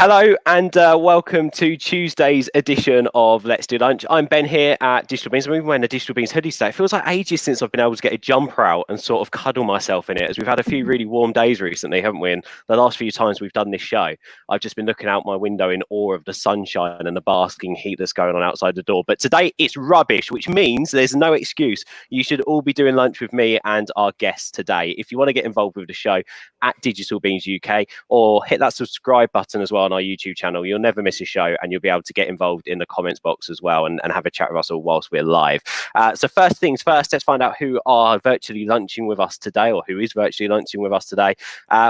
Hello and welcome to Tuesday's edition of Let's Do Lunch. I'm Ben here at Digital Beans. I'm even wearing a Digital Beans hoodie today. It feels like ages since I've been able to get a jumper out and sort of cuddle myself in it, as we've had a few really warm days recently, haven't we? And the last few times we've done this show, I've just been looking out my window in awe of the sunshine and the basking heat that's going on outside the door. But today it's rubbish, which means there's no excuse. You should all be doing lunch with me and our guests today. If you want to get involved with the show, at Digital Beans UK, or hit that subscribe button as well on our YouTube channel. You'll never miss a show, and you'll be able to get involved in the comments box as well and have a chat with us all whilst we're live. So first things first, let's find out who are virtually lunching with us today, or who is virtually lunching with us today.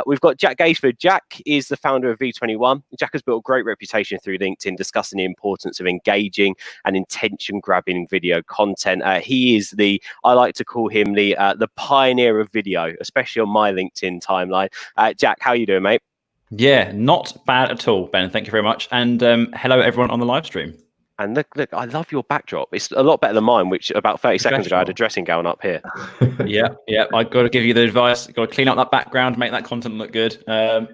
We've got Jack Gaisford. Jack is the founder of V21. Jack has built a great reputation through LinkedIn, discussing the importance of engaging and intention-grabbing video content. He is I like to call him the pioneer of video, especially on my LinkedIn timeline. Jack, how are you doing, mate? Yeah, not bad at all, Ben. Thank you very much. And hello, everyone on the live stream. And look, I love your backdrop. It's a lot better than mine, which about 30 seconds ago I had a dressing gown up here. Yeah. I've got to give you the advice. Got to clean up that background, make that content look good.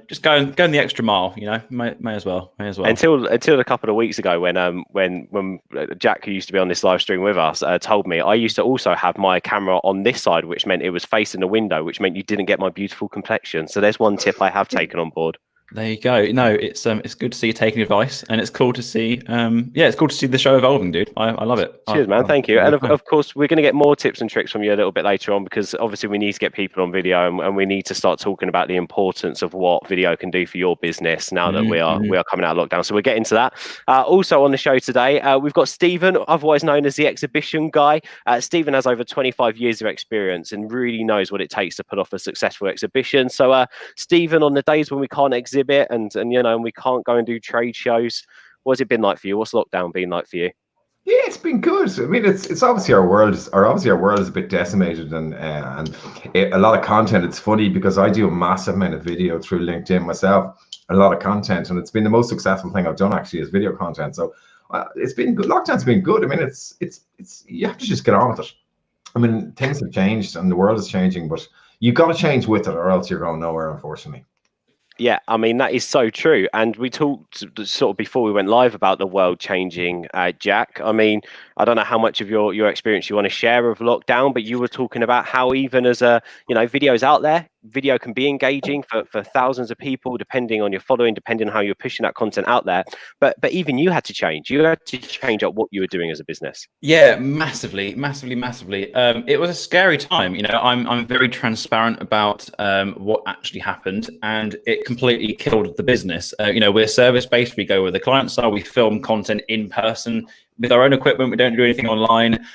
Just go the extra mile. You know, may as well. Until a couple of weeks ago, when Jack, who used to be on this live stream with us, told me I used to also have my camera on this side, which meant it was facing the window, which meant you didn't get my beautiful complexion. So there's one tip I have taken on board. There you go. No, it's good to see you taking advice, and it's cool to see. It's cool to see the show evolving, dude. I love it. Cheers, man. Thank you. And of course, we're going to get more tips and tricks from you a little bit later on, because obviously we need to get people on video, and we need to start talking about the importance of what video can do for your business now that we are coming out of lockdown. So we'll get into that. Also on the show today, we've got Stephan, otherwise known as the exhibition guy. Stephan has over 25 years of experience and really knows what it takes to put off a successful exhibition. So Stephan, on the days when we can't exhibit and we can't go and do trade shows, what's it been like for you? What's lockdown been like for you? Yeah, it's been good. I mean, it's obviously our world is a bit decimated, and a lot of content. It's funny because I do a massive amount of video through LinkedIn myself, a lot of content, and it's been the most successful thing I've done actually is video content. So it's been good. Lockdown's been good. I mean, it's you have to just get on with it. I mean, things have changed and the world is changing, but you've got to change with it, or else you're going nowhere, unfortunately. Yeah, I mean, that is so true. And we talked sort of before we went live about the world changing, Jack. I mean, I don't know how much of your experience you want to share of lockdown, but you were talking about how even as videos out there, video can be engaging for thousands of people, depending on your following, depending on how you're pushing that content out there. But even you had to change. You had to change up what you were doing as a business. Yeah, massively. It was a scary time. I'm very transparent about what actually happened, and it completely killed the business. We're service based. We go where the clients are. We film content in person with our own equipment. We don't do anything online.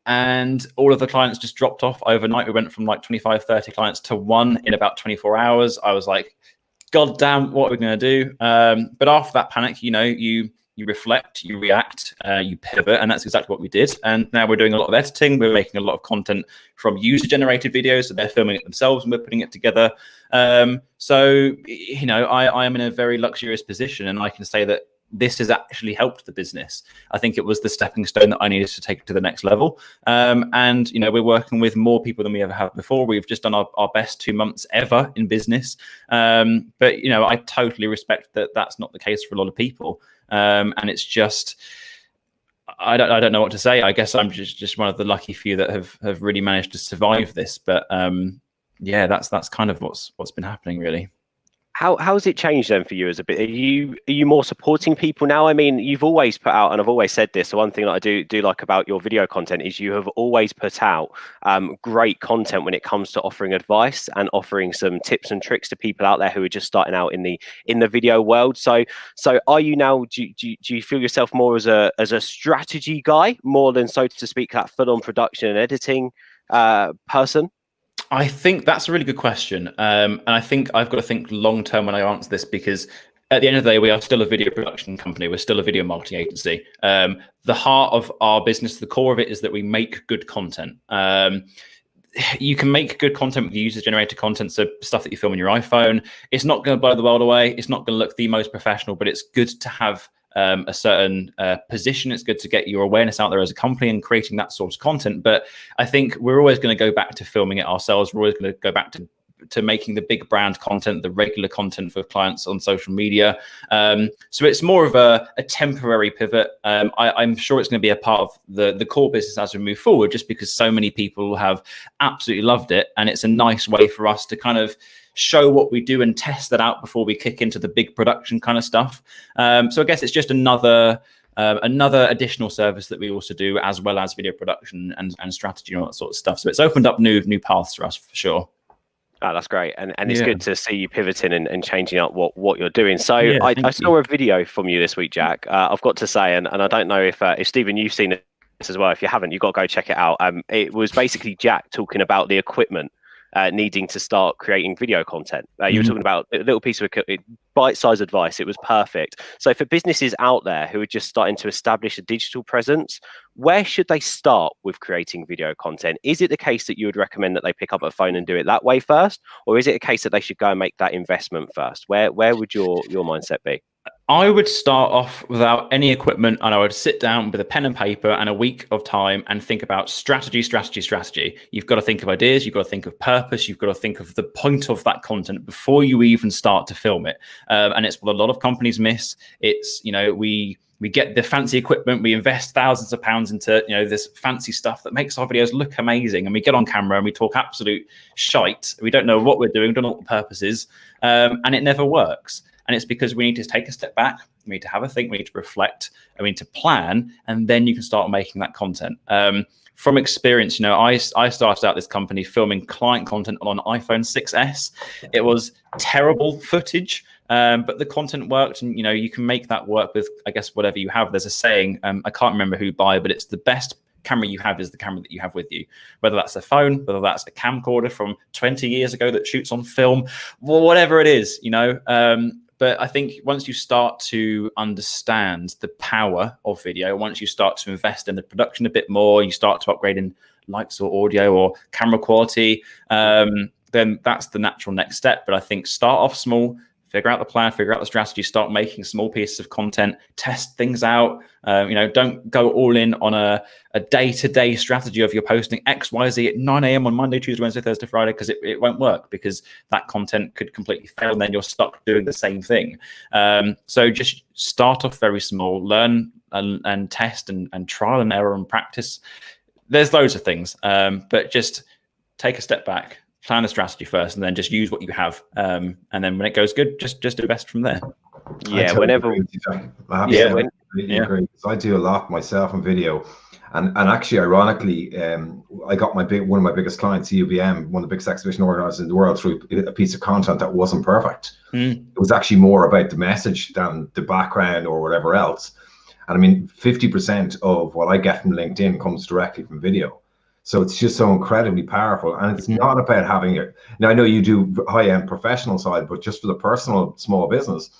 And all of the clients just dropped off overnight. We went from like 25, 30 clients to one in about 24 hours. I was like, God damn, what are we going to do? But after that panic, you reflect, you react, you pivot, and that's exactly what we did. And now we're doing a lot of editing. We're making a lot of content from user-generated videos, so they're filming it themselves and we're putting it together. So I am in a very luxurious position, and I can say that this has actually helped the business. I think it was the stepping stone that I needed to take it to the next level. And we're working with more people than we ever have before. We've just done our best 2 months ever in business. But I totally respect that that's not the case for a lot of people. And it's just, I don't know what to say. I guess I'm just one of the lucky few that have really managed to survive this. But that's kind of what's been happening, really. How has it changed then for you as a bit? Are you more supporting people now? I mean, you've always put out, and I've always said this, the one thing that I do like about your video content is you have always put out great content when it comes to offering advice and offering some tips and tricks to people out there who are just starting out in the video world. So are you now, do you feel yourself more as a strategy guy, more than, so to speak, that full-on production and editing person? I think that's a really good question. And I think I've got to think long term when I answer this, because at the end of the day, we are still a video production company. We're still a video marketing agency. The heart of our business, the core of it, is that we make good content. You can make good content with user-generated content, so stuff that you film on your iPhone. It's not going to blow the world away. It's not going to look the most professional, but it's good to have a certain position. It's good to get your awareness out there as a company and creating that sort of content. But I think we're always going to go back to filming it ourselves. We're always going to go back to to making the big brand content, the regular content for clients on social media. So it's more of a temporary pivot. I'm sure it's going to be a part of the core business as we move forward, just because so many people have absolutely loved it. And it's a nice way for us to kind of show what we do and test that out before we kick into the big production kind of stuff. So I guess it's just another additional service that we also do, as well as video production and strategy and all that sort of stuff. So it's opened up new paths for us, for sure. Oh, that's great. And it's good to see you pivoting and changing up what you're doing. So I saw a video from you this week, Jack. I've got to say, and I don't know if Stephen, you've seen this as well. If you haven't, you've got to go check it out. It was basically Jack talking about the equipment needing to start creating video content. You were talking about a little piece of bite-sized advice. It was perfect. So for businesses out there who are just starting to establish a digital presence, where should they start with creating video content? Is it the case that you would recommend that they pick up a phone and do it that way first? Or is it a case that they should go and make that investment first? Where would your mindset be? I would start off without any equipment, and I would sit down with a pen and paper and a week of time and think about strategy. You've got to think of ideas. You've got to think of purpose. You've got to think of the point of that content before you even start to film it. And it's what a lot of companies miss. It's, we get the fancy equipment, we invest thousands of pounds into, this fancy stuff that makes our videos look amazing. And we get on camera and we talk absolute shite. We don't know what we're doing, don't know what the purpose is. And it never works. And it's because we need to take a step back. We need to have a think. We need to reflect. And we need to plan. And then you can start making that content. From experience, I started out this company filming client content on an iPhone 6S. It was terrible footage, but the content worked. And, you can make that work with, I guess, whatever you have. There's a saying, I can't remember who by, but it's the best camera you have is the camera that you have with you, whether that's a phone, whether that's a camcorder from 20 years ago that shoots on film, whatever it is, But I think once you start to understand the power of video, once you start to invest in the production a bit more, you start to upgrade in lights or audio or camera quality, then that's the natural next step. But I think start off small, figure out the plan, figure out the strategy, start making small pieces of content, test things out. Don't go all in on a day-to-day strategy of you're posting X, Y, Z at 9 a.m. on Monday, Tuesday, Wednesday, Thursday, Friday, because it won't work, because that content could completely fail and then you're stuck doing the same thing. So just start off very small, learn and test and trial and error and practice. There's loads of things, but just take a step back, plan a strategy first, and then just use what you have. And then when it goes good, just invest from there. Yeah, agree. I do a lot myself in video, and actually, ironically, I got one of my biggest clients, UBM, one of the biggest exhibition organizers in the world, through a piece of content that wasn't perfect. It was actually more about the message than the background or whatever else. And I mean, 50% of what I get from LinkedIn comes directly from video. So it's just so incredibly powerful. And it's not about having it. Now, I know you do high-end professional side, but just for the personal small business,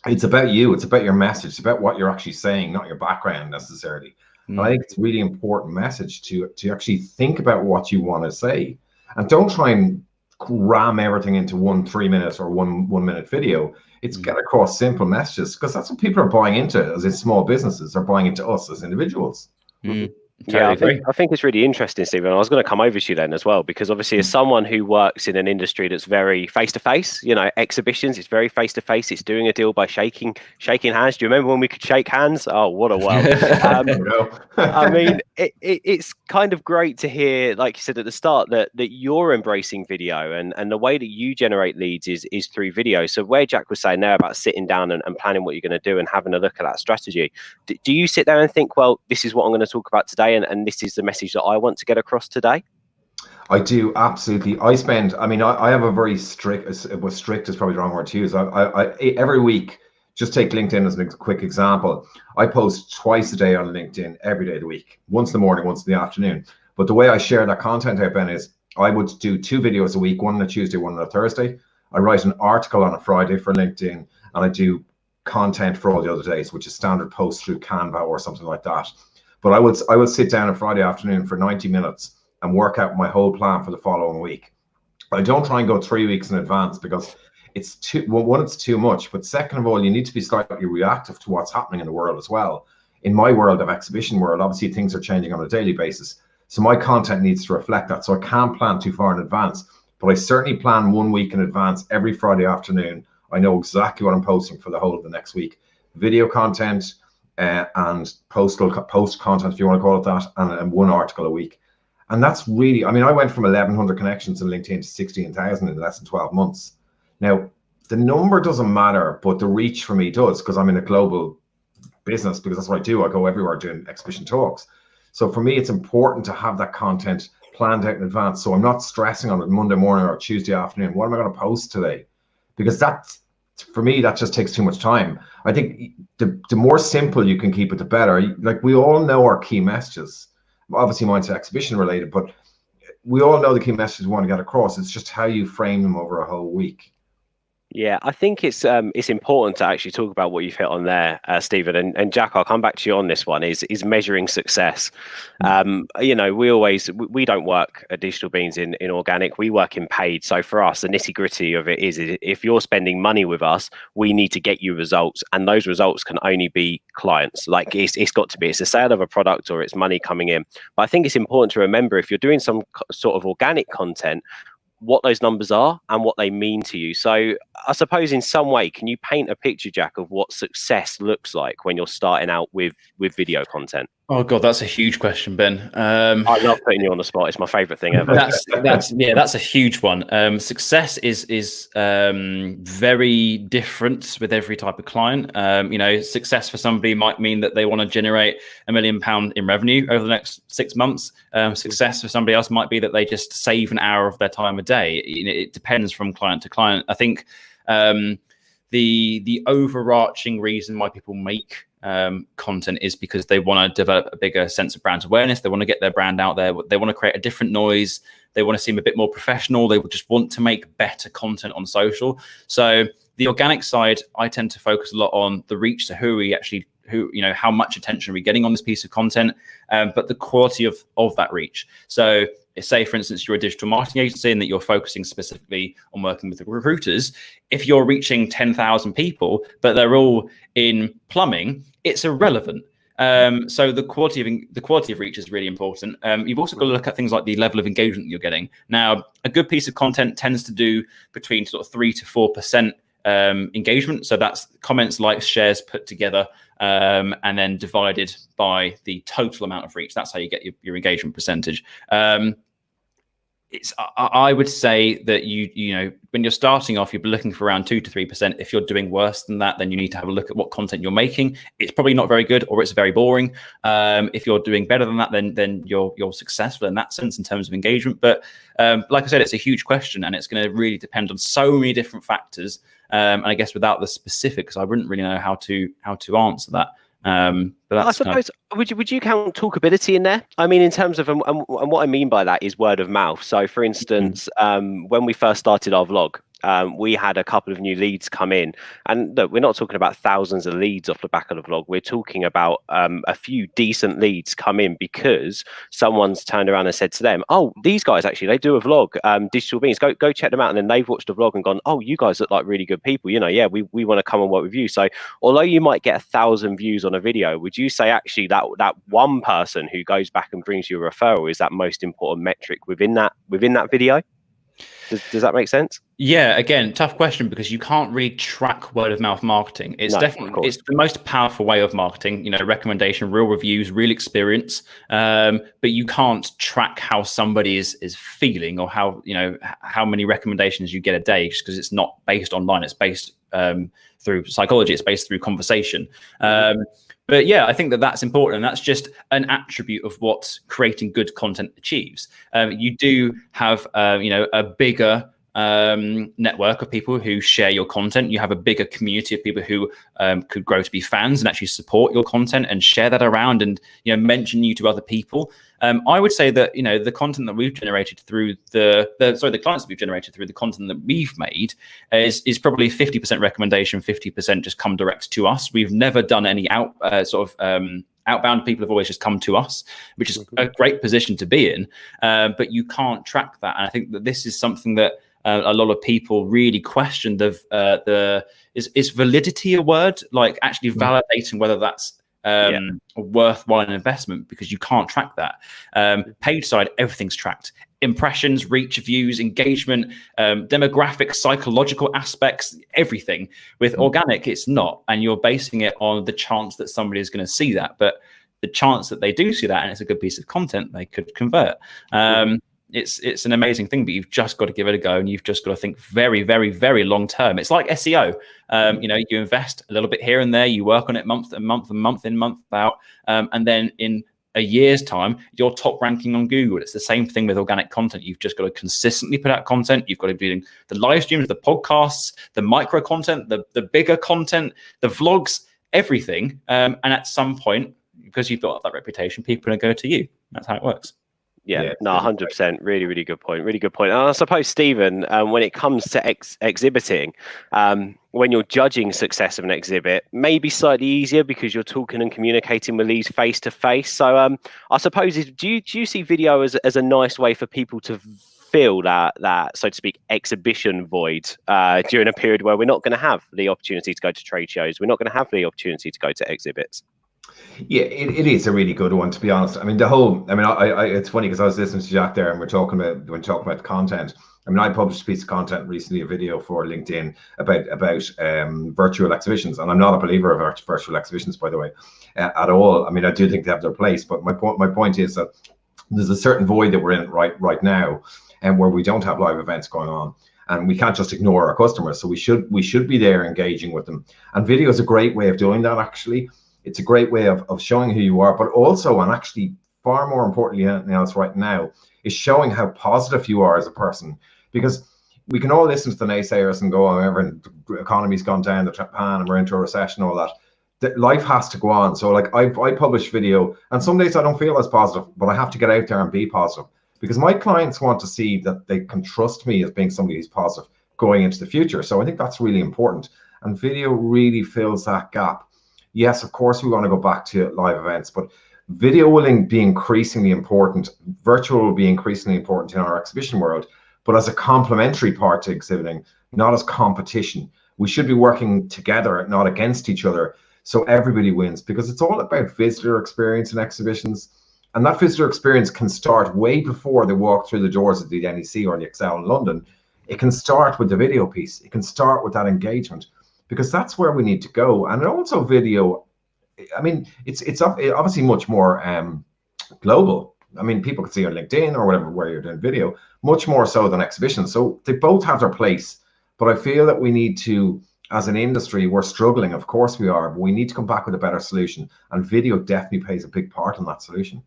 it's about you. It's about your message. It's about what you're actually saying, not your background necessarily. And I think it's a really important message to actually think about what you want to say. And don't try and ram everything into 1 3-minute or one minute video. It's get across simple messages, because that's what people are buying into as in small businesses. They're buying into us as individuals. Yeah, I think it's really interesting, Stephen. I was going to come over to you then as well, because obviously as someone who works in an industry that's very face-to-face, exhibitions, it's very face-to-face. It's doing a deal by shaking hands. Do you remember when we could shake hands? Oh, what a world. I mean, it's kind of great to hear, like you said at the start, that you're embracing video and the way that you generate leads is through video. So where Jack was saying there about sitting down and planning what you're going to do and having a look at that strategy, do you sit there and think, well, this is what I'm going to talk about today, and this is the message that I want to get across today? I do, absolutely. I have a very strict is probably the wrong word to use. I every week, just take LinkedIn as a quick example. I post twice a day on LinkedIn, every day of the week, once in the morning, once in the afternoon. But the way I share that content out, Ben, is I would do 2 videos a week, one on a Tuesday, one on a Thursday. I write an article on a Friday for LinkedIn, and I do content for all the other days, which is standard posts through Canva or something like that. But I would sit down on Friday afternoon for 90 minutes and work out my whole plan for the following week. I don't try and go 3 weeks in advance, because it's too much. But second of all, you need to be slightly reactive to what's happening in the world as well. In my world of exhibition world, obviously things are changing on a daily basis. So my content needs to reflect that. So I can't plan too far in advance, but I certainly plan 1 week in advance. Every Friday afternoon, I know exactly what I'm posting for the whole of the next week. Video content and post content, if you want to call it that, and 1 article a week. And that's really, I mean, I went from 1,100 connections in LinkedIn to 16,000 in less than 12 months. Now, the number doesn't matter, but the reach for me does, because I'm in a global business, because that's what I do. I go everywhere doing exhibition talks. So for me, it's important to have that content planned out in advance. So I'm not stressing on it Monday morning or Tuesday afternoon. What am I going to post today? Because that's, for me, that just takes too much time. I think the more simple you can keep it, the better. Like, we all know our key messages. Obviously, mine's exhibition related, but we all know the key messages we want to get across. It's just how you frame them over a whole week. Yeah, I think it's important to actually talk about what you've hit on there, Stephen, and Jack. I'll come back to you on this one. Is measuring success. You know, we don't work at Digital Beans in organic. We work in paid. So for us, the nitty gritty of it is if you're spending money with us, we need to get you results, and those results can only be clients. Like, it's got to be, it's a sale of a product or it's money coming in. But I think it's important to remember, if you're doing some sort of organic content, what those numbers are and what they mean to you. So I suppose in some way, can you paint a picture, Jack, of what success looks like when you're starting out with video content? Oh God, that's a huge question, Ben. I love putting you on the spot. It's my favorite thing ever. That's a huge one. Success is very different with every type of client. You know, success for somebody might mean that they want to generate £1 million in revenue over the next 6 months. Success for somebody else might be that they just save an hour of their time a day. You know, it depends from client to client. I think the overarching reason why people make content is because they want to develop a bigger sense of brand awareness. They want to get their brand out there. They want to create a different noise. They want to seem a bit more professional. They just want to make better content on social. So the organic side, I tend to focus a lot on the reach. So how much attention are we getting on this piece of content, but the quality of that reach. So say, for instance, you're a digital marketing agency and that you're focusing specifically on working with the recruiters. If you're reaching 10,000 people, but they're all in plumbing, it's irrelevant. So the quality of reach is really important. You've also got to look at things like the level of engagement that you're getting. Now, a good piece of content tends to do between sort of 3 to 4% engagement. So that's comments, likes, shares put together, and then divided by the total amount of reach. That's how you get your engagement percentage. I would say that you know, when you're starting off, you'll be looking for around 2 to 3%. If you're doing worse than that, then you need to have a look at what content you're making. It's probably not very good, or it's very boring. If you're doing better than that, then you're successful in that sense in terms of engagement. But like I said, it's a huge question, and it's going to really depend on so many different factors. And I guess without the specifics, I wouldn't really know how to answer that. But that's I suppose, would you count talkability in there? I mean, in terms of, and what I mean by that is word of mouth. So for instance, when we first started our vlog, we had a couple of new leads come in, and look, we're not talking about thousands of leads off the back of the vlog. We're talking about a few decent leads come in because someone's turned around and said to them, "Oh, these guys actually, they do a vlog, Digital Beans. Go check them out." And then they've watched the vlog and gone, "Oh, you guys look like really good people. You know, yeah, we want to come and work with you." So although you might get 1,000 views on a video, would you say actually that one person who goes back and brings you a referral is that most important metric within that video? Does that make sense? Yeah, again, tough question, because you can't really track word of mouth marketing. It's definitely, it's the most powerful way of marketing, you know, recommendation, real reviews, real experience. But you can't track how somebody is feeling, or how, you know, how many recommendations you get a day, just because it's not based online. It's based through psychology. It's based through conversation. But yeah, I think that's important, and that's just an attribute of what creating good content achieves. You do have, you know, a bigger network of people who share your content. You have a bigger community of people who could grow to be fans and actually support your content and share that around, and, you know, mention you to other people. I would say that, you know, the content that we've generated through the clients that we've generated through the content that we've made is probably 50% recommendation, 50% just come direct to us. We've never done any outbound. People have always just come to us, which is a great position to be in. But you can't track that. And I think that this is something that a lot of people really question. Is validity a word? Like actually validating whether that's a worthwhile investment, because you can't track that. Paid side, everything's tracked. impressions, reach, views, engagement, demographics, psychological aspects, everything. With organic, it's not, and you're basing it on the chance that somebody is going to see that. But the chance that they do see that and it's a good piece of content, they could convert. It's an amazing thing, but you've just got to give it a go, and you've just got to think very, very, very long term. It's like SEO. You invest a little bit here and there, you work on it month and month and month in, month out, and then in a year's time, you're top ranking on Google. It's the same thing with organic content. You've just got to consistently put out content. You've got to be doing the live streams, the podcasts, the micro content, the bigger content, the vlogs, everything. And at some point, because you've built up that reputation, people are going to go to you. That's how it works. Yeah, no, 100%. Really, really good point. Really good point. And I suppose, Stephen, when it comes to exhibiting, when you're judging success of an exhibit, maybe slightly easier because you're talking and communicating with these face to face. So I suppose, do you see video as a nice way for people to fill that, so to speak, exhibition void during a period where we're not going to have the opportunity to go to trade shows, we're not going to have the opportunity to go to exhibits? Yeah, it is a really good one, to be honest. I mean, it's funny because I was listening to Jack there, and we're talking about content. I mean, I published a piece of content recently, a video for LinkedIn about virtual exhibitions, and I'm not a believer of virtual exhibitions, by the way, at all. I mean, I do think they have their place, but my point is that there's a certain void that we're in right now, and where we don't have live events going on, and we can't just ignore our customers. So we should be there engaging with them, and video is a great way of doing that. Actually, it's a great way of showing who you are, but also, and actually far more importantly than anything else right now, is showing how positive you are as a person. Because we can all listen to the naysayers and go, oh, the economy's gone down the pan and we're into a recession, all that. Life has to go on. So like I publish video, and some days I don't feel as positive, but I have to get out there and be positive, because my clients want to see that they can trust me as being somebody who's positive going into the future. So I think that's really important, and video really fills that gap. Yes, of course, we want to go back to live events, but video will be increasingly important. Virtual will be increasingly important in our exhibition world, but as a complementary part to exhibiting, not as competition. We should be working together, not against each other, so everybody wins, because it's all about visitor experience in exhibitions. And that visitor experience can start way before they walk through the doors of the NEC or the Excel in London. It can start with the video piece. It can start with that engagement, because that's where we need to go. And also video, I mean, it's obviously much more global. I mean, people can see on LinkedIn or whatever where you're doing video, much more so than exhibitions. So they both have their place, but I feel that we need to, as an industry, we're struggling, of course we are, but we need to come back with a better solution, and video definitely plays a big part in that solution.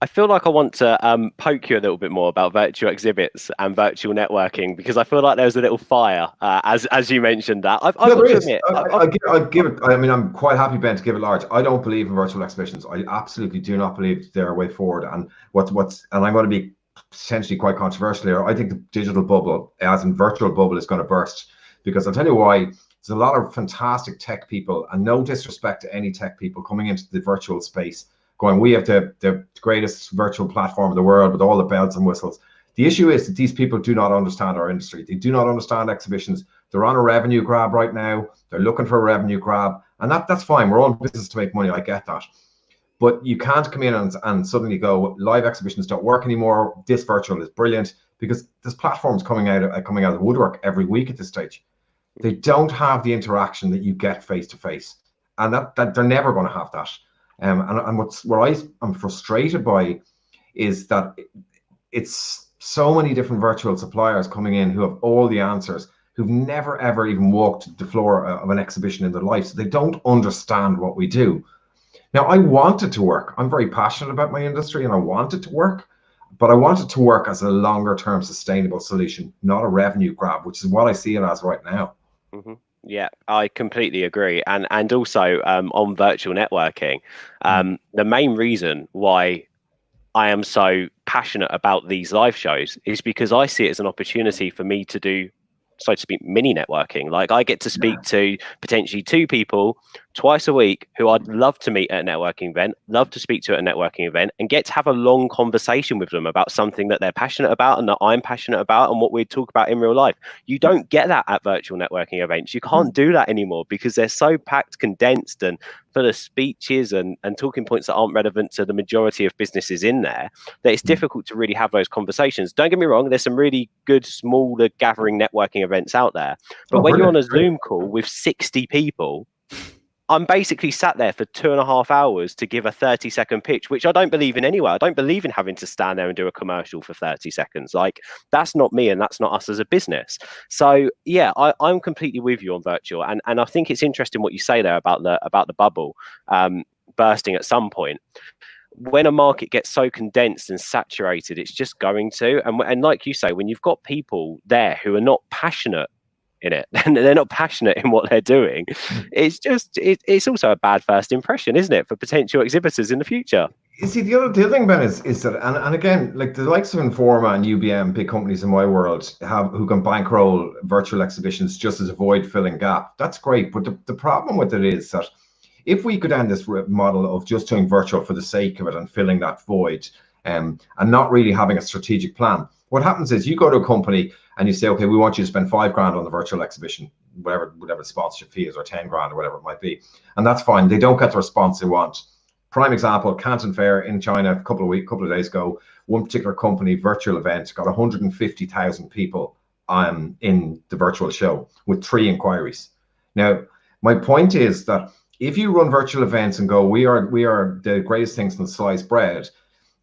I feel like I want to poke you a little bit more about virtual exhibits and virtual networking, because I feel like there's a little fire as you mentioned that. I've got to admit, I'll give it. I mean, I'm quite happy, Ben, to give it large. I don't believe in virtual exhibitions. I absolutely do not believe they're a way forward. And and I'm going to be potentially quite controversial here. I think the digital bubble, as in virtual bubble, is going to burst, because I'll tell you why. There's a lot of fantastic tech people, and no disrespect to any tech people, coming into the virtual space, going, we have the greatest virtual platform in the world with all the bells and whistles. The issue is that these people do not understand our industry. They do not understand exhibitions. They're on a revenue grab right now. They're looking for a revenue grab, and that's fine. We're all in business to make money. I get that. But you can't come in and suddenly go, live exhibitions don't work anymore. This virtual is brilliant, because there's platforms coming out of the woodwork every week at this stage. They don't have the interaction that you get face to face, and that they're never going to have that. And what I'm frustrated by is that it's so many different virtual suppliers coming in who have all the answers, who've never ever even walked the floor of an exhibition in their life, so they don't understand what we do. Now, I want it to work. I'm very passionate about my industry, and I want it to work, but I want it to work as a longer term sustainable solution, not a revenue grab, which is what I see it as right now. Mm-hmm. Yeah, I completely agree. And also on virtual networking, the main reason why I am so passionate about these live shows is because I see it as an opportunity for me to do, so to speak, mini networking. Like, I get to speak to potentially 2 people twice a week who I'd love to meet at a networking event, love to speak to at a networking event, and get to have a long conversation with them about something that they're passionate about and that I'm passionate about, and what we talk about in real life. You don't get that at virtual networking events. You can't do that anymore because they're so packed, condensed, and full of speeches and talking points that aren't relevant to the majority of businesses in there, that it's difficult to really have those conversations. Don't get me wrong, there's some really good smaller gathering networking events out there, but when you're on a Zoom call with 60 people, I'm basically sat there for 2.5 hours to give a 30-second pitch, which I don't believe in anyway. I don't believe in having to stand there and do a commercial for 30 seconds. Like, that's not me, and that's not us as a business. So yeah, I'm completely with you on virtual, and I think it's interesting what you say there about the bubble bursting at some point. When a market gets so condensed and saturated, it's just going to, and like you say, when you've got people there who are not passionate in it, and they're not passionate in what they're doing, it's also a bad first impression, isn't it, for potential exhibitors in the future? You see, the other thing, Ben, is that, and again, like the likes of Informa and UBM, big companies in my world, who can bankroll virtual exhibitions just as a void-filling gap. That's great, but the problem with it is that if we could end this model of just doing virtual for the sake of it and filling that void, and not really having a strategic plan, what happens is you go to a company and you say, okay, we want you to spend $5 grand on the virtual exhibition, whatever the sponsorship fee is, or 10 grand or whatever it might be. And that's fine. They don't get the response they want. Prime example, Canton Fair in China a couple of days ago, one particular company virtual event got 150,000 people in the virtual show with 3 inquiries. Now, my point is that if you run virtual events and go, we are the greatest things in sliced bread,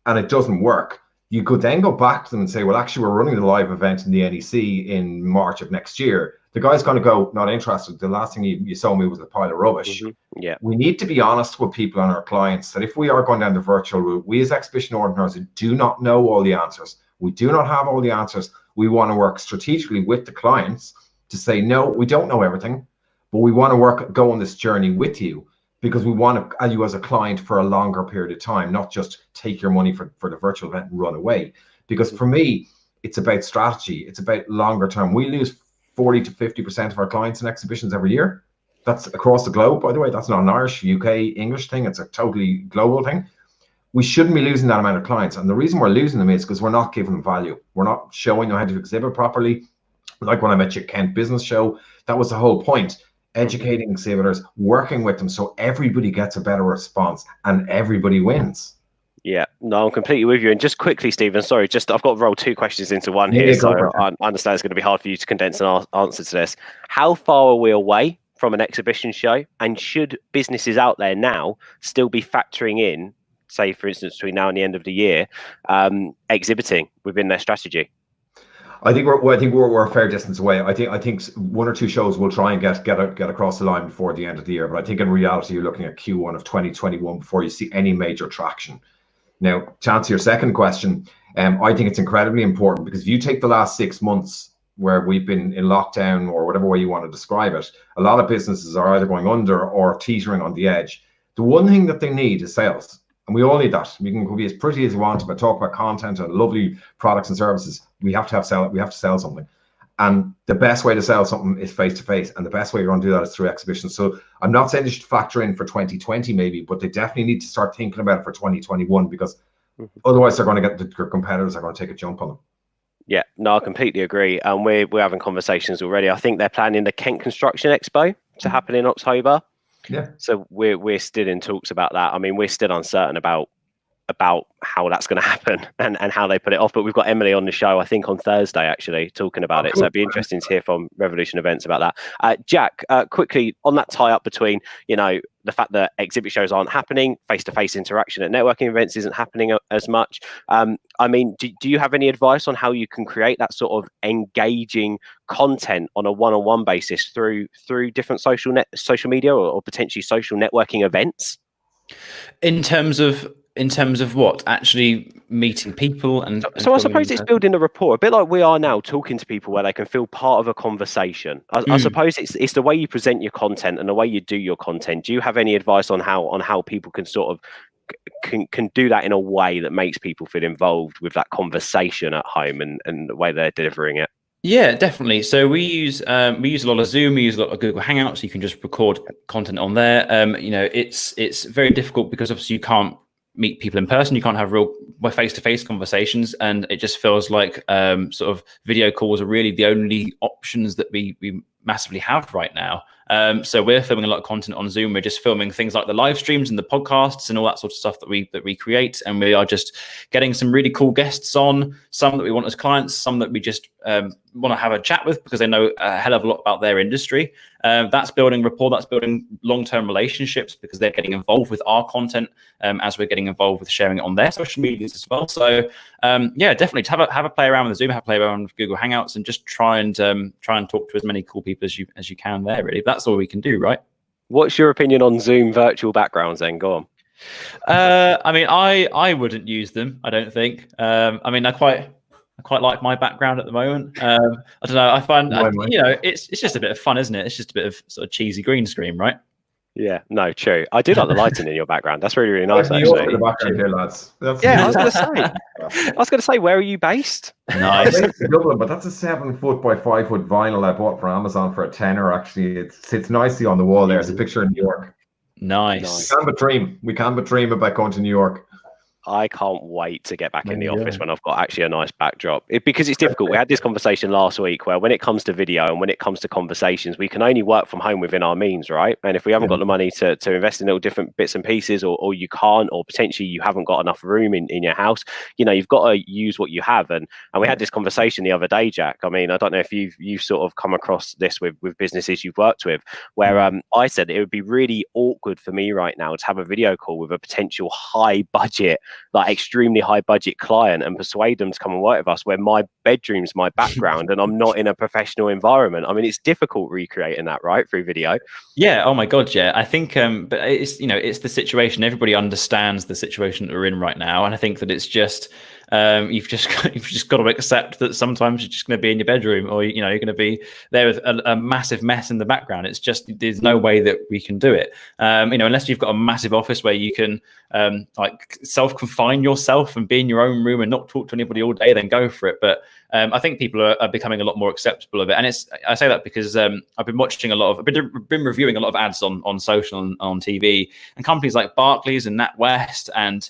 and it doesn't work, you could then go back to them and say, well, actually, we're running the live event in the NEC in March of next year. The guy's going to go, not interested. The last thing you saw me was a pile of rubbish. Yeah. We need to be honest with people and our clients that if we are going down the virtual route, we as exhibition organizers do not know all the answers. We do not have all the answers. We want to work strategically with the clients to say, no, we don't know everything, but we want to go on this journey with you, because we want to you as a client for a longer period of time, not just take your money for the virtual event and run away. Because for me, it's about strategy. It's about longer term. We lose 40 to 50% of our clients in exhibitions every year. That's across the globe, by the way. That's not an Irish, UK, English thing. It's a totally global thing. We shouldn't be losing that amount of clients. And the reason we're losing them is because we're not giving them value. We're not showing them how to exhibit properly. Like when I met you at Kent Business Show, that was the whole point. Educating exhibitors, working with them so everybody gets a better response and everybody wins. Yeah, no, I'm completely with you. And just quickly, Stephen, sorry, I've got to roll 2 questions into one here. So I understand it's going to be hard for you to condense an answer to this. How far are we away from an exhibition show? And should businesses out there now still be factoring in, say, for instance, between now and the end of the year, exhibiting within their strategy? I think we're a fair distance away. I think 1 or 2 shows will try and get across the line before the end of the year. But I think in reality, you're looking at Q1 of 2021 before you see any major traction. Now, to answer your second question, I think it's incredibly important, because if you take the last 6 months where we've been in lockdown, or whatever way you want to describe it, a lot of businesses are either going under or teetering on the edge. The one thing that they need is sales. And we all need that. We can be as pretty as we want, but talk about content and lovely products and services. We have to sell something. And the best way to sell something is face to face. And the best way you're going to do that is through exhibitions. So I'm not saying they should factor in for 2020 maybe, but they definitely need to start thinking about it for 2021, because otherwise their competitors are going to take a jump on them. Yeah, no, I completely agree. And we're having conversations already. I think they're planning the Kent Construction Expo to happen in October. Yeah. So we're still in talks about that. I mean, we're still uncertain about how that's going to happen and how they put it off. But we've got Emily on the show, I think on Thursday, actually, talking about it. So it'd be interesting to hear from Revolution Events about that. Jack, quickly on that tie up between, the fact that exhibit shows aren't happening, face-to-face interaction at networking events isn't happening as much. I mean, do you have any advice on how you can create that sort of engaging content on a one-on-one basis through different social media or potentially social networking events? In terms of what? Actually meeting people so I suppose it's building a rapport, a bit like we are now, talking to people where they can feel part of a conversation. I suppose it's the way you present your content and the way you do your content. Do you have any advice on how people can sort of can do that in a way that makes people feel involved with that conversation at home and the way they're delivering it? Yeah, definitely. So we use a lot of Zoom, we use a lot of Google Hangouts, so you can just record content on there. It's very difficult because obviously you can't meet people in person, you can't have real face-to-face conversations, and it just feels like sort of video calls are really the only options that we massively have right now. So we're filming a lot of content on Zoom. We're just filming things like the live streams and the podcasts and all that sort of stuff that we create. And we are just getting some really cool guests on, some that we want as clients, some that we just want to have a chat with because they know a hell of a lot about their industry. That's building rapport, that's building long-term relationships because they're getting involved with our content as we're getting involved with sharing it on their social medias as well. So yeah, definitely have a play around with Zoom, have a play around with Google Hangouts, and just try and talk to as many cool people as you can there. Really, that's all we can do, right? What's your opinion on Zoom virtual backgrounds then? Go on. I mean, I wouldn't use them, I don't think. I mean, I quite like my background at the moment. I don't know. I find, it's just a bit of fun, isn't it? It's just a bit of sort of cheesy green screen, right? Yeah, no, true. I do like the lighting in your background. That's really, really nice, New York actually. in the background here, lads. Yeah, I was going to say, where are you based? Nice. I'm based in Dublin, but that's a 7 foot by 5 foot vinyl I bought for Amazon for a tenner. Actually, it sits nicely on the wall there. It's a picture of New York. Nice. We can but dream about going to New York. I can't wait to get back in the office when I've got actually a nice backdrop. Because it's difficult. We had this conversation last week where when it comes to video and when it comes to conversations, we can only work from home within our means, right? And if we haven't got the money to invest in little different bits and pieces, or you can't, or potentially you haven't got enough room in your house, you've got to use what you have. And we had this conversation the other day, Jack. I mean, I don't know if you've sort of come across this with businesses you've worked with, where I said it would be really awkward for me right now to have a video call with a potential high budget, like extremely high budget client and persuade them to come and work with us where my bedroom's my background and I'm not in a professional environment. I mean, it's difficult recreating that, right, through video. Yeah. Oh my God. Yeah. I think, but it's, it's the situation. Everybody understands the situation that we're in right now. And I think that it's just, you've just got to accept that sometimes you're just going to be in your bedroom, or you're going to be there with a massive mess in the background. It's just, there's no way that we can do it, unless you've got a massive office where you can like self-confine yourself and be in your own room and not talk to anybody all day, then go for it. But I think people are becoming a lot more acceptable of it. And I say that because I've been watching I've been reviewing a lot of ads on social and on TV, and companies like Barclays and NatWest and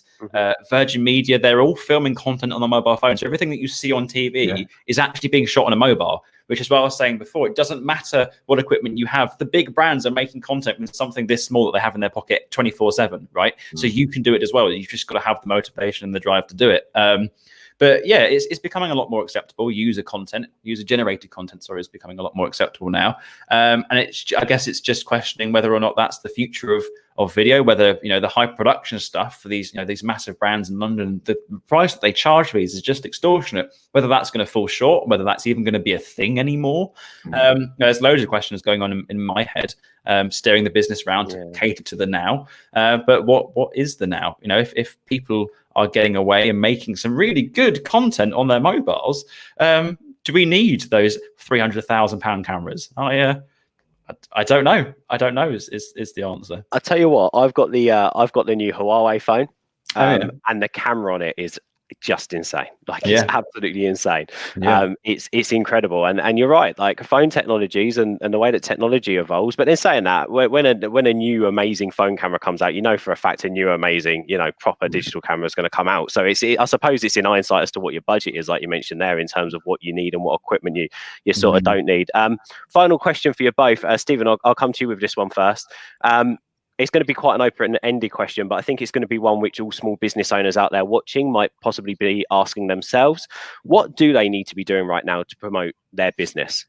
Virgin Media, they're all filming content on a mobile phone. So everything that you see on TV is actually being shot on a mobile, which is what I was saying before. It doesn't matter what equipment you have. The big brands are making content with something this small that they have in their pocket 24/7, right? So you can do it as well. You've just got to have the motivation and the drive to do it. But yeah, it's becoming a lot more acceptable. User-generated content, is becoming a lot more acceptable now. And I guess it's just questioning whether or not that's the future of video, whether, the high production stuff for these, these massive brands in London, the price that they charge for these is just extortionate, whether that's going to fall short, whether that's even going to be a thing anymore. There's loads of questions going on in my head, steering the business around to cater to the now. But what is the now? If people are getting away and making some really good content on their mobiles, do we need those £300,000 cameras? I don't know. I don't know is the answer. I tell you what, I've got the new Huawei phone, and the camera on it is just insane. Like it's absolutely insane. It's incredible. And you're right, like phone technologies and the way that technology evolves. But then saying that, when a new amazing phone camera comes out, for a fact a new amazing, proper digital camera is going to come out. So I suppose it's in hindsight as to what your budget is, like you mentioned there, in terms of what you need and what equipment you sort of don't need. Final question for you both. Stephen, I'll come to you with this one first. It's going to be quite an open-ended question, but I think it's going to be one which all small business owners out there watching might possibly be asking themselves. What do they need to be doing right now to promote their business?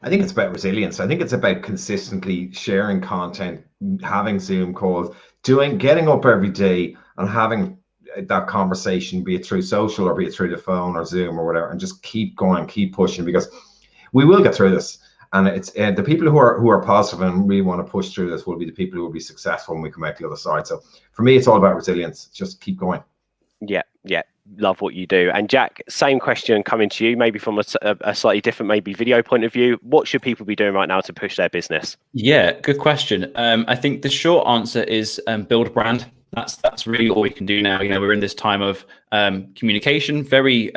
I think it's about resilience. I think it's about consistently sharing content, having Zoom calls, getting up every day and having that conversation, be it through social or be it through the phone or Zoom or whatever, and just keep going, keep pushing, because we will get through this. And it's the people who are positive and really want to push through this will be the people who will be successful when we come out the other side. So for me, it's all about resilience. Just keep going. Yeah. Love what you do. And Jack, same question coming to you, maybe from a slightly different, maybe video point of view. What should people be doing right now to push their business? Yeah, good question. I think the short answer is build a brand. That's really all we can do now. We're in this time of communication, very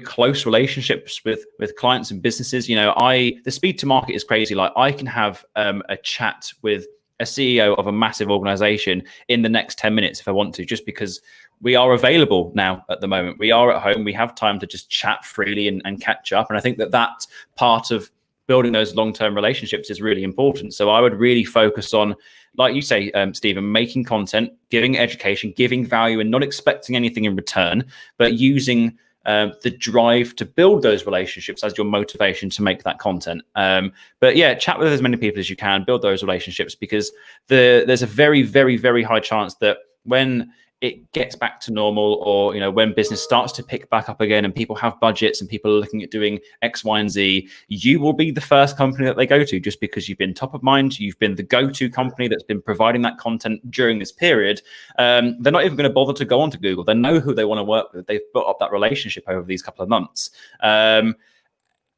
close relationships with clients and businesses. The speed to market is crazy. Like I can have a chat with a CEO of a massive organization in the next 10 minutes if I want to, just because we are available now at the moment. We are at home. We have time to just chat freely and catch up. And I think that part of building those long-term relationships is really important. So I would really focus on, like you say, Stephen, making content, giving education, giving value, and not expecting anything in return, but using the drive to build those relationships as your motivation to make that content. But yeah, chat with as many people as you can, build those relationships, because there's a very, very, very high chance that when it gets back to normal, or when business starts to pick back up again and people have budgets and people are looking at doing X, Y, and Z, you will be the first company that they go to, just because you've been top of mind. You've been the go-to company that's been providing that content during this period. They're not even going to bother to go onto Google. They know who they want to work with. They've built up that relationship over these couple of months. And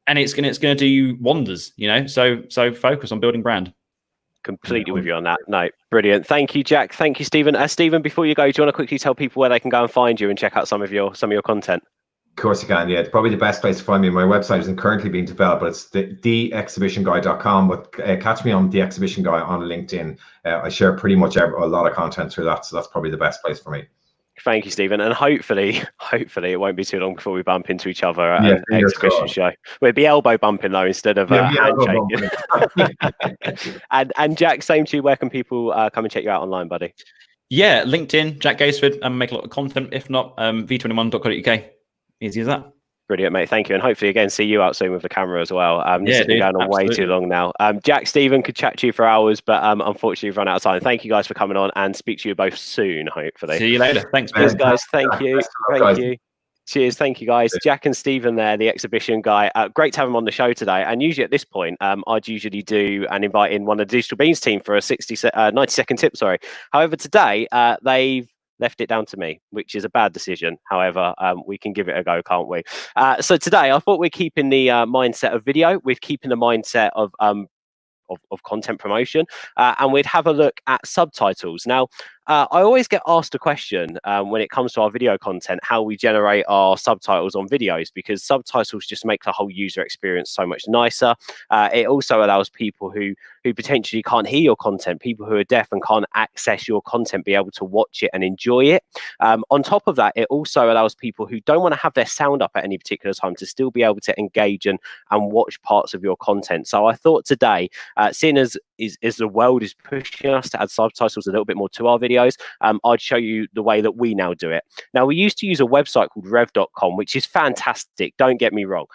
it's going to do you wonders, so focus on building brand. Completely with you on that. No, brilliant. Thank you, Jack. Thank you, Stephen. Stephen, before you go, do you want to quickly tell people where they can go and find you and check out some of your content? Of course you can. Yeah, it's probably the best place to find me. My website isn't currently being developed, but it's theexhibitionguy.com. But catch me on The Exhibition Guy on LinkedIn. I share pretty much a lot of content through that, so that's probably the best place for me. Thank you, Stephen. And hopefully it won't be too long before we bump into each other at an exhibition show. We'll be elbow bumping though, instead of handshaking. and Jack, same to you. Where can people come and check you out online, buddy? Yeah, LinkedIn, Jack Gaisford, and make a lot of content. If not, v21.co.uk. Easy as that. Brilliant, mate. Thank you. And hopefully, again, see you out soon with the camera as well. This has been going on way too long now. Jack, Stephen, could chat to you for hours, but unfortunately, we've run out of time. Thank you guys for coming on, and speak to you both soon, hopefully. See you later. Thanks, cheers, guys. Thank you. Thank you. Cheers. Thank you, guys. Jack and Stephen there, The Exhibition Guy. Great to have them on the show today. And usually at this point, I'd usually do and invite in one of the Digital Beans team for a 90-second tip. However, today they've left it down to me, which is a bad decision. However, we can give it a go, can't we? So today, I thought we're keeping the mindset of video. We're keeping the mindset of content promotion, and we'd have a look at subtitles. Now, I always get asked a question when it comes to our video content, how we generate our subtitles on videos, because subtitles just make the whole user experience so much nicer. It also allows people who potentially can't hear your content, people who are deaf and can't access your content, be able to watch it and enjoy it. On top of that, it also allows people who don't want to have their sound up at any particular time to still be able to engage and watch parts of your content. So I thought today, seeing as the world is pushing us to add subtitles a little bit more to our videos, I'd show you the way that we now do it. Now, we used to use a website called rev.com, which is fantastic, don't get me wrong,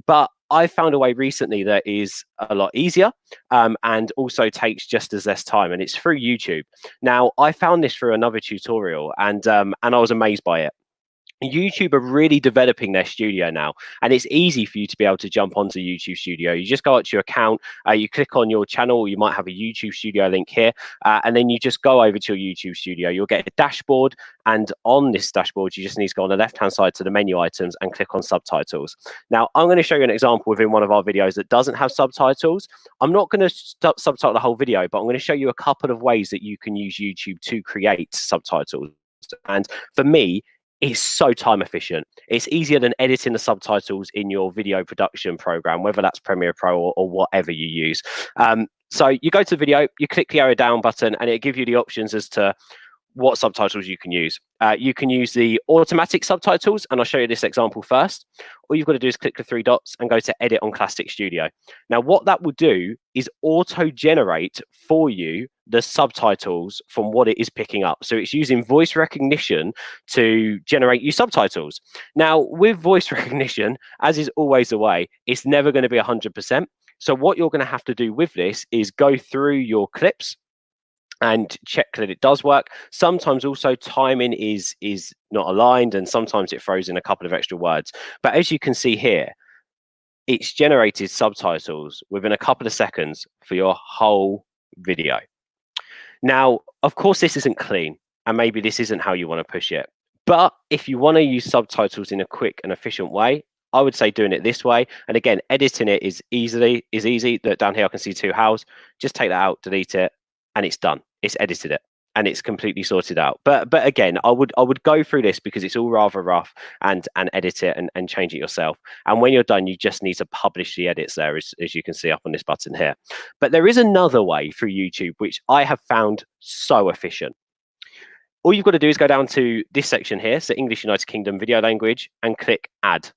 but I found a way recently that is a lot easier and also takes just as less time, and it's through YouTube. Now, I found this through another tutorial, and I was amazed by it. YouTube are really developing their studio now, and it's easy for you to be able to jump onto YouTube Studio. You just go out to your account, you click on your channel, you might have a YouTube Studio link here, and then you just go over to your YouTube Studio. You'll get a dashboard, and on this dashboard, you just need to go on the left-hand side to the menu items and click on subtitles. Now, I'm going to show you an example within one of our videos that doesn't have subtitles. I'm not going to subtitle the whole video, but I'm going to show you a couple of ways that you can use YouTube to create subtitles. And for me, it's so time efficient. It's easier than editing the subtitles in your video production program, whether that's Premiere Pro or whatever you use. So you go to the video, you click the arrow down button, and it gives you the options as to what subtitles you can use. You can use the automatic subtitles, and I'll show you this example first. All you've got to do is click the three dots and go to Edit on Classic Studio. Now, what that will do is auto-generate for you the subtitles from what it is picking up. So it's using voice recognition to generate you subtitles. Now, with voice recognition, as is always the way, it's never going to be 100%. So what you're going to have to do with this is go through your clips and check that it does work. Sometimes also timing is not aligned, and sometimes it throws in a couple of extra words. But as you can see here, it's generated subtitles within a couple of seconds for your whole video. Now, of course, this isn't clean, and maybe this isn't how you want to push it. But if you want to use subtitles in a quick and efficient way, I would say doing it this way. And again, editing it is easy. Look, down here, I can see two hows. Just take that out, delete it, and it's done. It's edited it, and it's completely sorted out. But again, I would go through this because it's all rather rough, and edit it and change it yourself. And when you're done, you just need to publish the edits there, as you can see up on this button here. But there is another way through YouTube, which I have found so efficient. All you've got to do is go down to this section here, so English United Kingdom video language, and click Add.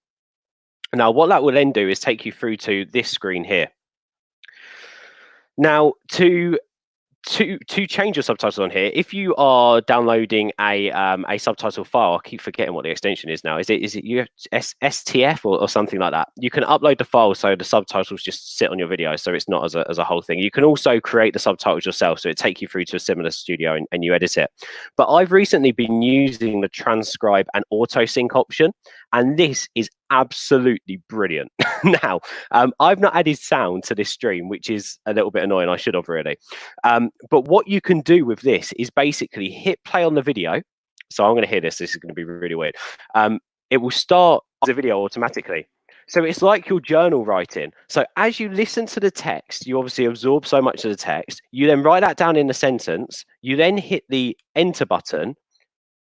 Now, what that will then do is take you through to this screen here. Now, to change your subtitles on here, if you are downloading a subtitle file, I keep forgetting what the extension is now. Is it STF or something like that? You can upload the file so the subtitles just sit on your video, so it's not as a whole thing. You can also create the subtitles yourself, so it take you through to a similar studio and you edit it. But I've recently been using the transcribe and auto sync option, and this is absolutely brilliant. Now, I've not added sound to this stream, which is a little bit annoying. I should have really. But what you can do with this is basically hit play on the video. So I'm going to hear this. This is going to be really weird. It will start the video automatically. So it's like your journal writing. So as you listen to the text, you obviously absorb so much of the text. You then write that down in a sentence. You then hit the enter button,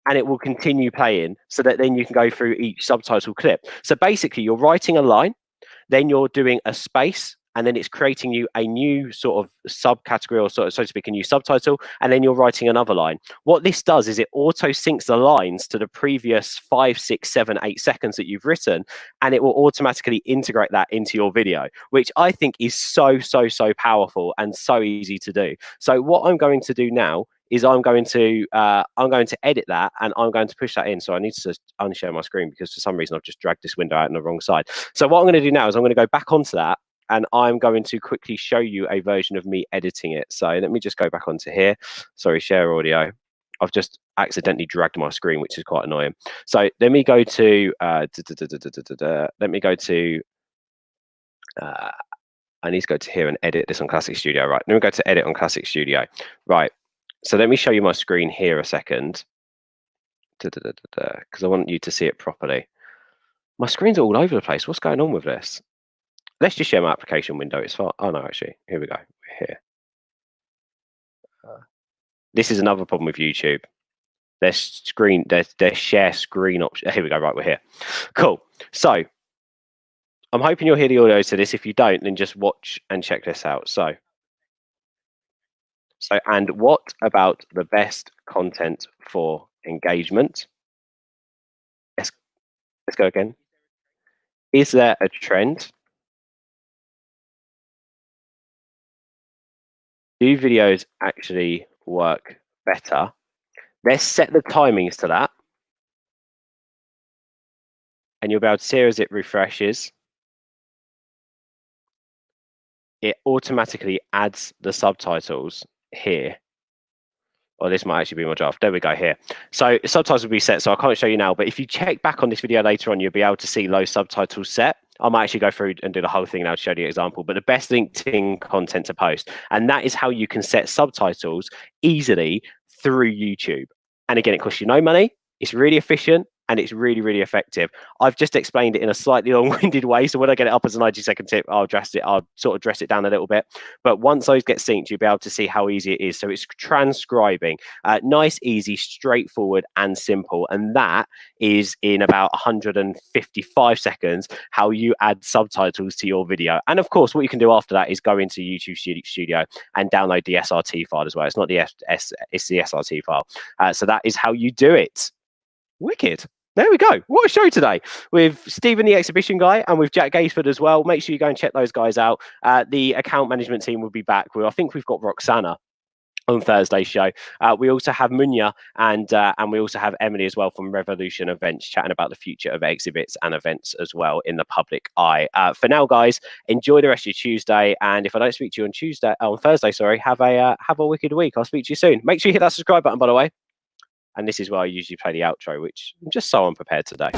and it will continue playing so that then you can go through each subtitle clip. So basically, you're writing a line, then you're doing a space, and then it's creating you a new sort of subcategory, or so to speak, a new subtitle, and then you're writing another line. What this does is it auto syncs the lines to the previous 5, 6, 7, 8 seconds that you've written, and it will automatically integrate that into your video, which I think is so powerful and so easy to do. So what I'm going to do now is I'm going to edit that, and I'm going to push that in. So I need to unshare my screen because for some reason I've just dragged this window out on the wrong side. So what I'm going to do now is I'm going to go back onto that, and I'm going to quickly show you a version of me editing it. So let me just go back onto here. Sorry, share audio. I've just accidentally dragged my screen, which is quite annoying. So let me go to, I need to go to here and edit this on Classic Studio. Right, let me go to edit on Classic Studio. Right, so let me show you my screen here a second, because I want you to see it properly. My screen's all over the place. What's going on with this? Let's just share my application window. It's fine. Oh no, actually, here we go. We're here. This is another problem with YouTube. Their share screen option. Here we go. Right, we're here. Cool. So I'm hoping you'll hear the audio to this. If you don't, then just watch and check this out. So, and what about the best content for engagement? Let's go again. Is there a trend? Do videos actually work better? Let's set the timings to that. And you'll be able to see as it refreshes, it automatically adds the subtitles here. Or this might actually be my draft. There we go here. So subtitles will be set, so I can't show you now, but if you check back on this video later on, you'll be able to see those subtitles set. I might actually go through and do the whole thing now to show you the example, but the best LinkedIn content to post. And that is how you can set subtitles easily through YouTube. And again, it costs you no money. It's really efficient. And it's really effective. I've just explained it in a slightly long-winded way, so when I get it up as a 90-second tip, I'll sort of dress it down a little bit. But once those get synced, you'll be able to see how easy it is. So it's transcribing, nice, easy, straightforward, and simple. And that is in about 155 seconds how you add subtitles to your video. And of course, what you can do after that is go into YouTube Studio and download the SRT file as well. It's not the it's the SRT file. So that is how you do it. Wicked. There we go. What a show today with Stephen, the exhibition guy, and with Jack Gaisford as well. Make sure you go and check those guys out. The account management team will be back. I think we've got Roxana on Thursday's show. We also have Munya and we also have Emily as well from Revolution Events chatting about the future of exhibits and events as well in the public eye. For now, guys, enjoy the rest of your Tuesday. And if I don't speak to you on Thursday, sorry, have a wicked week. I'll speak to you soon. Make sure you hit that subscribe button, by the way. And this is where I usually play the outro, which I'm just so unprepared today.